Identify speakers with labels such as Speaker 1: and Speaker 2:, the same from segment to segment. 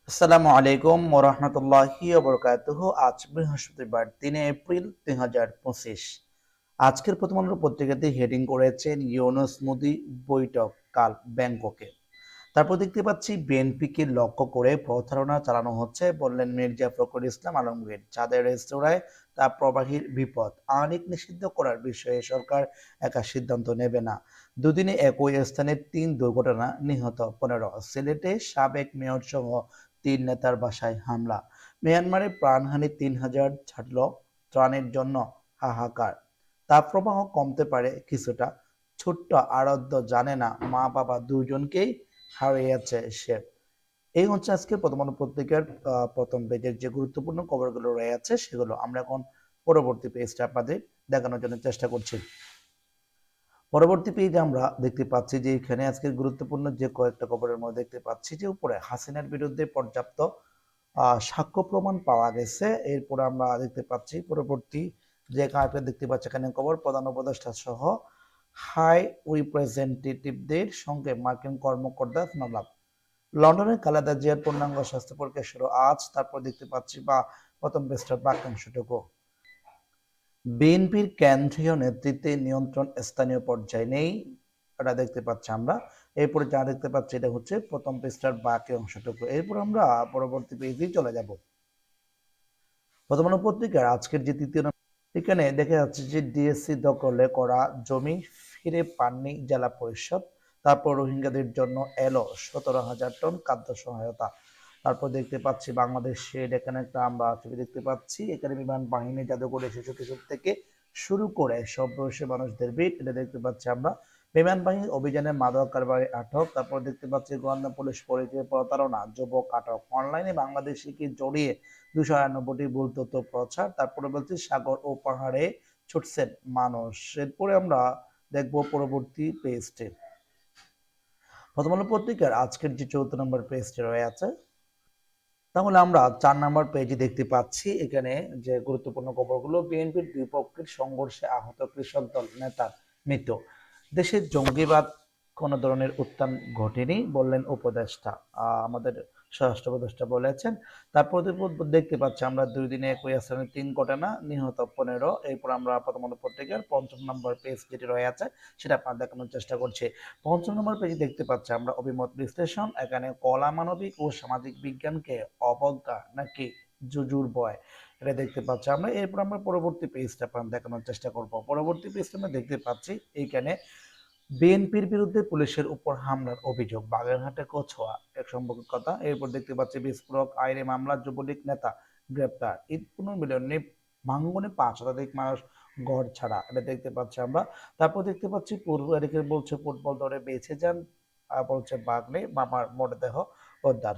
Speaker 1: আসসালামু আলাইকুম ওরহমতুল্লাহি ওবরকাতুহু। আজ বৃহস্পতিবার ৩ এপ্রিল ২০২৫। আজকের প্রথম আলো পত্রিকাতে হেডিং করেছেন ইউনূস মোদি বৈঠক কাল ব্যাংককে। তারপর দেখতে পাচ্ছি বিএনপিকে লক্ষ্য করে প্রতারণা চালানো হচ্ছে, বললেন মির্জা ফখরুল ইসলাম আলমগীর। চাঁদের রেস্তোরাঁয় তাপ প্রবাহীর বিপদ, আওয়ামী লীগ নিষিদ্ধ করার বিষয়ে সরকার একা সিদ্ধান্ত নেবে না। দুদিনে একই স্থানে ৩ দুর্ঘটনা, নিহত ১৫। সিলেটে সাবেক মেয়র সহ ৩ নেতার বাসায় হামলা। মিয়ানমারে প্রাণহানি ৩,০০০ ছাড়ল, ত্রাণের জন্য হাহাকার। তাপপ্রবাহ কমতে পারে কিছুটা, ছোট্ট আরাধ্য জানে না মা বাবা দুজনকেই হারিয়েছে সে। এই হচ্ছে আজকে প্রথম আলো পত্রিকার প্রথম পেজের যে গুরুত্বপূর্ণ খবরগুলো রয়েছে সেগুলো আমরা এখন পরবর্তী পেজটা আপনাদের দেখানোর জন্য চেষ্টা করছি। পরবর্তী পেজে আমরা দেখতে পাচ্ছি যে এখানে আজকের গুরুত্বপূর্ণ যে কয়েকটা খবরের মধ্যে দেখতে পাচ্ছি যে উপরে হাসিনার বিরুদ্ধে পর্যাপ্ত সাক্ষ্য প্রমাণ পাওয়া গেছে। এরপরে আমরা দেখতে পাচ্ছি পরবর্তী যে কার্ডটা দেখতে পাচ্ছি এখানে খবর, প্রধান উপদেষ্টা সহ হাই রিপ্রেজেন্টেটিভদের সঙ্গে মার্কিন কর্মকর্তা সংলাপ। লন্ডনের খালেদা জিয়ার পূর্ণাঙ্গ স্বাস্থ্য পরীক্ষা শুরু আজ। তারপর দেখতে পাচ্ছি বা প্রথম পেজটার বাক্যাংশটুকু, বিএনপির কেন্দ্রীয় নেতৃত্বে নিয়ন্ত্রণ স্থানীয় পর্যায়ে নেই, এটা দেখতে পাচ্ছি আমরা। এরপরে যা দেখতে পাচ্ছি এটা হচ্ছে প্রথম পৃষ্ঠার বাকি অংশটুকু। এরপর আমরা পরবর্তী পেজে চলে যাব। প্রথম আলো পত্রিকার আজকের যে তৃতীয় এখানে দেখা যাচ্ছে যে ডিএসসি দখলে করা জমি ফিরে পাননি জেলা পরিষদ। তারপর রোহিঙ্গাদের জন্য এলো ১৭,০০০ টন খাদ্য সহায়তা। তারপর দেখতে পাচ্ছি বাংলাদেশের এখানে একটা আমরা ছবি দেখতে পাচ্ছি, এখানে বিমান বাহিনী জাদুঘরে শিশু কিশোর থেকে শুরু করে সব বয়সী মানুষদের ভিড়, এটা দেখতে পাচ্ছি আমরা। বিমান বাহিনীর অভিযানে মাদক কারবারি আটক। তারপর দেখতে পাচ্ছি গোয়েন্দা পুলিশ পরিচয় প্রতারণা, যুবক আটক। অনলাইনে বাংলাদেশিকে জড়িয়ে ২৯৮টি ভুল তথ্য প্রচার। তারপরে বলছি সাগর ও পাহাড়ে ছুটছেন মানুষ। এরপরে আমরা দেখব পরবর্তী পেজটি। প্রথম আলো পত্রিকার আজকের যে ৪র্থ নম্বর পেজটি রয়েছে, তাহলে আমরা ৪ নম্বর পেজে দেখতে পাচ্ছি এখানে যে গুরুত্বপূর্ণ খবরগুলো, বিএনপির দুই পক্ষের সংঘর্ষে আহত কৃষক দল নেতার মৃত্যু। দেশে জঙ্গিবাদ কোনো ধরনের উত্থান ঘটেনি, বললেন উপদেষ্টা। আমাদের স্বরাষ্ট্র উপদেষ্টা বলেছেন। তারপর দেখতে পাচ্ছি আমরা ২ দিনে একই স্থানে ৩ ঘটনা, নিহত ১৫। এরপর আমরা প্রথম আলো পত্রিকার ৫ম নম্বর পেজ যেটি রয়েছে সেটা আপনার দেখানোর চেষ্টা করছি। ৫ম নম্বর পেজে দেখতে পাচ্ছি আমরা অভিমত বিশ্লেষণ। এখানে কলা, মানবিক ও সামাজিক বিজ্ঞানকে অবজ্ঞা নাকি জুজুর ভয়, এটা দেখতে পাচ্ছি আমরা। এরপর আমরা পরবর্তী পেজটা আপনার দেখানোর চেষ্টা করব। পরবর্তী পেজটা আমরা দেখতে পাচ্ছি এইখানে বিএনপির বিরুদ্ধে পুলিশের উপর হামলার অভিযোগ, বাগেরহাটে কছোয়া এক সম্পর্কের কথা। এরপর দেখতে পাচ্ছি বিস্ফোরক আইনে মামলা, যুবলীগ নেতা গ্রেপ্তার। ঈদ পুনর্মিলনে ভাঙ্গনে ৫ শতাধিক মানুষ ঘর ছাড়া, এটা দেখতে পাচ্ছি আমরা। তারপর দেখতে পাচ্ছি পূর্ব এদিকে বলছে ফুটবল দলে বেঁচে যান, বলছে বাগনে মামার মরদেহ উদ্ধার।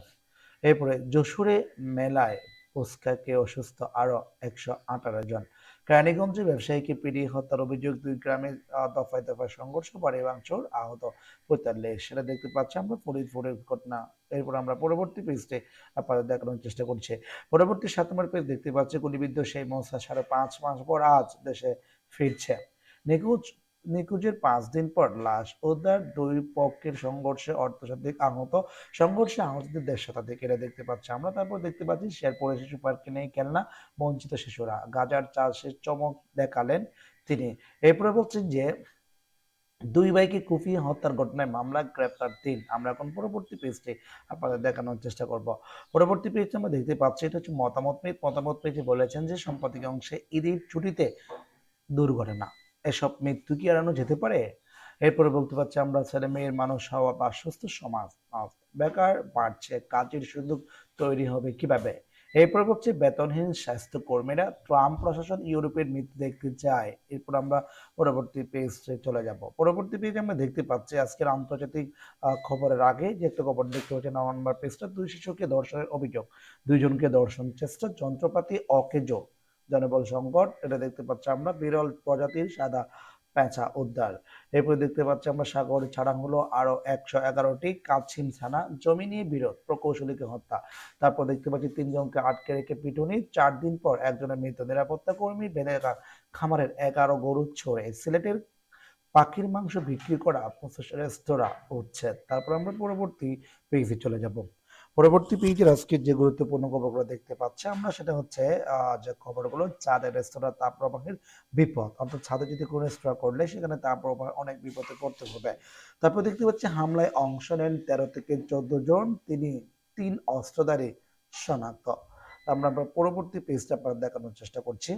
Speaker 1: এরপরে যশোরে মেলায় ফুচকা খেয়ে অসুস্থ আরো ১১৮ জন। কেরানীগঞ্জে ব্যবসায়ীকে পিটিয়ে হত্যার অভিযোগ, ২ গ্রামে দফায় দফায় সংঘর্ষ, বাড়ি ভাঙচুর, আহত ৪৫। সেটা দেখতে পাচ্ছি আমরা ফরিদপুরের ঘটনা। এরপর আমরা পরবর্তী পেজটি আপনাদের দেখানোর চেষ্টা করছি। পরবর্তী ৭ নম্বর পেজ দেখতে পাচ্ছি গুলিবিদ্ধ সেই মৌসা ৫.৫ মাস পর আজ দেশে ফিরছে। নিখোঁজ নিখোঁজের ৫ দিন পর লাশ উদ্ধার, ২ পক্ষের সংঘর্ষে অর্ধশতাধিক আহত। সংঘর্ষে আহতদের ১.৫ শতাধিক, এটা দেখতে পাচ্ছি আমরা। তারপর দেখতে পাচ্ছি শেরপুরে শিশু পার্কে নেই খেলনা, বঞ্চিত শিশুরা। গাজার চাষের চমক দেখালেন তিনি। এরপরে বলছেন যে ২ ভাইকে কুপিয়ে হত্যার ঘটনায় মামলা, গ্রেপ্তার ৩। আমরা এখন পরবর্তী পেজটি আপনাদের দেখানোর চেষ্টা করব। পরবর্তী পেজটি আমরা দেখতে পাচ্ছি এটা হচ্ছে মতামত পেজ। মতামত পেজে বলেছেন যে সম্পাদক অংশে ঈদের ছুটিতে দুর্ঘটনা, এসব মৃত্যু কি এড়ানো যেতে পারে? এরপরে বলতে পারছি আমরা ছেলে মেয়ের মানুষ হওয়া বা সুস্থ সমাজ, বেকার বাড়ছে, কাজের সুযোগ তৈরি হবে কিভাবে? এরপরে হচ্ছে বেতনহীন স্বাস্থ্য কর্মীরা, ট্রাম্প প্রশাসন ইউরোপের নীতি দেখতে চায়। এরপর আমরা পরবর্তী পেজে চলে যাব। পরবর্তী পেজে আমরা দেখতে পাচ্ছি আজকের আন্তর্জাতিক খবরের আগে যে একটা খবর দেখতে হচ্ছে ৯ নম্বর পেজটা, ২ শিশুকে ধর্ষণের অভিযোগ, ২ জনকে ধর্ষণ চেষ্টা, যন্ত্রপাতি অকেজো, জনবল সংকট, এটা দেখতে পাচ্ছি আমরা। বিরল প্রজাতির সাদা পেঁচা উদ্ধার। এরপরে দেখতে পাচ্ছি আমরা সাগরে ছাড়া হলো আরো ১১১টি কাছিম ছানা, জমি নিয়ে বিরোধ, প্রকৌশলীকে হত্যা। তারপর দেখতে পাচ্ছি ৩ জনকে আটকে রেখে পিটুনি, ৪ দিন পর একজনের মৃত। নিরাপত্তা কর্মী বেঁধে খামারের ১১ গরু ছড়ে। সিলেটের পাখির মাংস বিক্রি করা ২৫ রেস্তোরাঁ উচ্ছেদ। তারপর আমরা পরবর্তী পেজে চলে যাব। পরবর্তী পেজের আজকে যে গুরুত্বপূর্ণ খবরগুলো দেখতে পাচ্ছি আমরা সেটা হচ্ছে যে খবরগুলো চাঁদের রেস্তোরাঁ তাপপ্রবাহের বিপদ, অর্থাৎ ছাদে যদি কোনো রেস্তোরাঁ করলে সেখানে তাপপ্রবাহ অনেক বিপদে পড়তে হবে। তারপর দেখতে পাচ্ছি হামলায় অংশ নেন 13 থেকে 14 জন, তিনি 3 অস্ত্রধারী শনাক্ত। আমরা আমরা পরবর্তী পেজটা আপনার দেখানোর চেষ্টা করছি।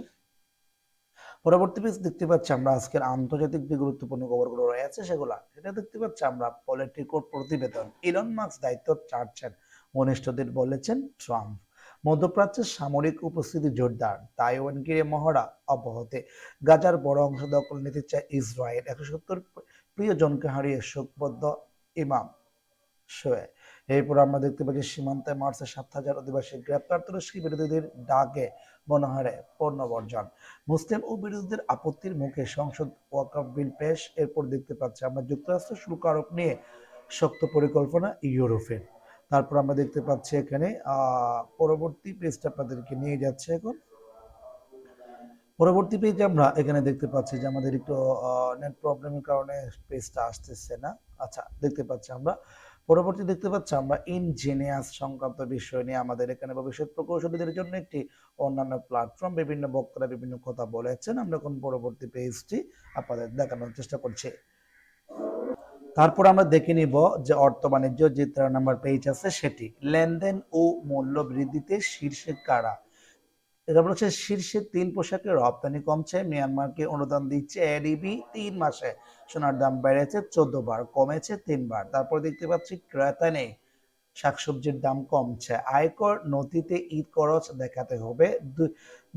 Speaker 1: পরবর্তী পেজ দেখতে পাচ্ছি আমরা আজকের আন্তর্জাতিক যে গুরুত্বপূর্ণ খবরগুলো রয়েছে সেগুলা সেটা দেখতে পাচ্ছি আমরা পলিটিকোর প্রতিবেদন, ইলন মাস্ক দায়িত্ব ছাড়ছেন, ঘনিষ্ঠদের বলেছেন ট্রাম্প। মধ্যপ্রাচ্যের সামরিক উপস্থিতি জোরদার, তাইওয়ান ঘিরে মহড়া অব্যাহতি, গাজার বড় অংশ দখল নিতে চায় ইসরায়েল, 170 প্রিয়জনকে হারিয়ে শোকবদ্ধ ইমাম শোয়ে। এরপর আমরা দেখতে পাচ্ছি সীমান্তে মার্চে 7,000 অধিবাসী গ্রেপ্তার, তুরস্কি বিরোধীদের ডাকে গণহারে পণ্য বর্জন, মুসলিম ও বিরোধীদের আপত্তির মুখে সংসদ ওয়াকফ বিল পেশ। এরপর দেখতে পাচ্ছি আমরা যুক্তরাষ্ট্র শুল্ক আরোপ নিয়ে শক্ত পরিকল্পনা ইউরোপের। তারপর আমরা দেখতে পাচ্ছি এখানে পরবর্তী পেজটা আপনাদেরকে নিয়ে যাচ্ছে এখন। পরবর্তী পেজে আমরা এখানে দেখতে পাচ্ছি যে আমাদের একটু নেট প্রবলেমের কারণে পেজটা আসতেছে না। আচ্ছা, দেখতে পাচ্ছি আমরা পরবর্তী দেখতে পাচ্ছি আমরা ইঞ্জিনিয়ার্স সংক্রান্ত বিষয় নিয়ে আমাদের এখানে ভবিষ্যৎ প্রকৌশলীদের জন্য একটি অন্যান্য প্ল্যাটফর্ম, বিভিন্ন বক্তারা বিভিন্ন কথা বলেছেন। আমরা এখন পরবর্তী পেজটি আপনাদের দেখানোর চেষ্টা করছি। তারপর আমরা দেখে নিব যে অর্থ বাণিজ্য যে 13 নম্বর পেজ আছে সেটি, লেনদেন ও মূল্য বৃদ্ধিতে শীর্ষে কারা। এটা বলছে শীর্ষে 3 পোশাকের রপ্তানি কমছে, মিয়ানমারকে অনুদান দিচ্ছে এডিবি, 3 মাসে সোনার দাম বেড়েছে 14 বার, কমেছে 3 বার। তারপর দেখতে পাচ্ছি ক্রেতা নেই, শাকসবজির দাম কমছে, আয়কর নথিতে ঈদ খরচ দেখাতে হবে,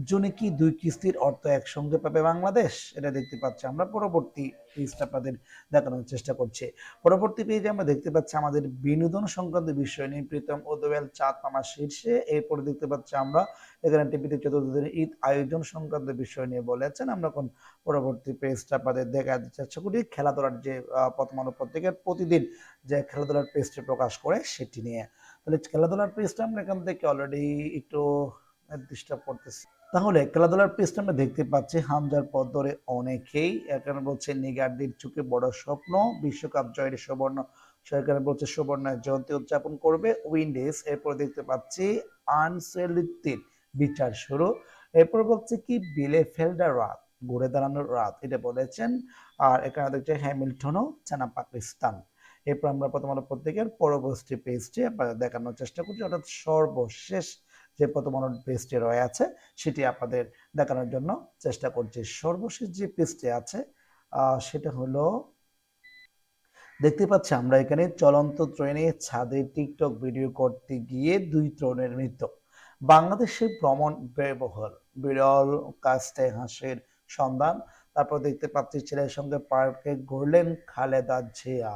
Speaker 1: জুনে কি 2 কিস্তির অর্থ একসঙ্গে পাবে বাংলাদেশ, এটা দেখতে পাচ্ছি আমরা। পরবর্তী পেজটা আপনাদের দেখানোর চেষ্টা করছি। পরবর্তী পেজে আমরা দেখতে পাচ্ছি আমাদের বিনোদন সংক্রান্ত বিষয় নিয়ে প্রীতম ও দোয়েল চাঁদ মামা শীর্ষে। এরপর দেখতে পাচ্ছি আমরা এখানে টিভিতে চতুর্থ দিনের ঈদ আয়োজন সংক্রান্ত বিষয় নিয়ে বলেছেন। আমরা এখন পরবর্তী পেজটা আপনাদের দেখাতে চেষ্টা করি খেলাধুলার যে প্রথম আলো পত্রিকার প্রতিদিন যে খেলাধুলার পেজটি প্রকাশ করে সেটি নিয়ে। তাহলে খেলাধুলার পেজটা আমরা এখান থেকে অলরেডি একটু ডিস্টার্ব করতেছি। তাহলে খেলাধুলার পেজটা আমরা দেখতে পাচ্ছি হামজার পথ ধরে অনেকেই, এখানে বলছে নিগারদের চোখে বড় স্বপ্ন, বিশ্বকাপ জয়ের সুবর্ণ, সেখানে বলছে সুবর্ণের জয়ন্তী উদযাপন করবে উইন্ডিজ। এরপর দেখতে পাচ্ছি আনসেলিটির বিচার শুরু। এরপর বলছে কি বিলেফেল্ডার রাত, ঘুরে দাঁড়ানোর রাত, এটা বলেছেন। আর এখানে দেখছে হ্যামিল্টনও চানা পাকিস্তান। এরপর আমরা প্রথম আলো পত্রিকার পরবর্তী পেজটি আপনাদের দেখানোর চেষ্টা করছি, অর্থাৎ সর্বশেষ যে প্রথম আলোর পেজটি রয়েছে সেটি আপনাদের দেখানোর জন্য চেষ্টা করছি। সর্বশেষ যে পেজটি আছে সেটা হলো দেখতে পাচ্ছি আমরা এখানে চলন্ত ট্রেনে ছাদে টিকটক ভিডিও করতে গিয়ে 2 তরুণের মৃত্যু, বাংলাদেশে ভ্রমণ ব্যয়বহুল, বিরল কাস্টে হাসির সন্ধান। তারপর দেখতে পাচ্ছি ছেলের সঙ্গে পার্কে ঘুরলেন খালেদা জিয়া।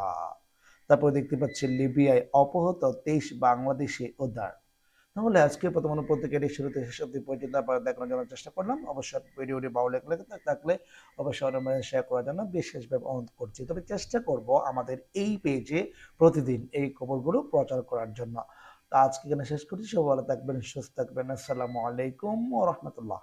Speaker 1: তারপর দেখতে পাচ্ছি লিবিয়ায় অপহৃত 23 বাংলাদেশি উদ্ধার। তাহলে আজকে প্রথম আলো পত্রিকাটি শুরুতে শেষ অবধি পর্যন্ত আপনারা দেখানোর জন্য চেষ্টা করলাম। অবশ্যই ভিডিওটি ভালো লেগে থাকলে অবশ্যই অন্যদের শেয়ার করার জন্য বিশেষভাবে অনুরোধ করছি। তবে চেষ্টা করব আমাদের এই পেজে প্রতিদিন এই খবরগুলো প্রচার করার জন্য। তো আজকে এখানে শেষ করছি। সবাই ভালো থাকবেন, সুস্থ থাকবেন। আসসালামু আলাইকুম ওয়া রাহমাতুল্লাহ।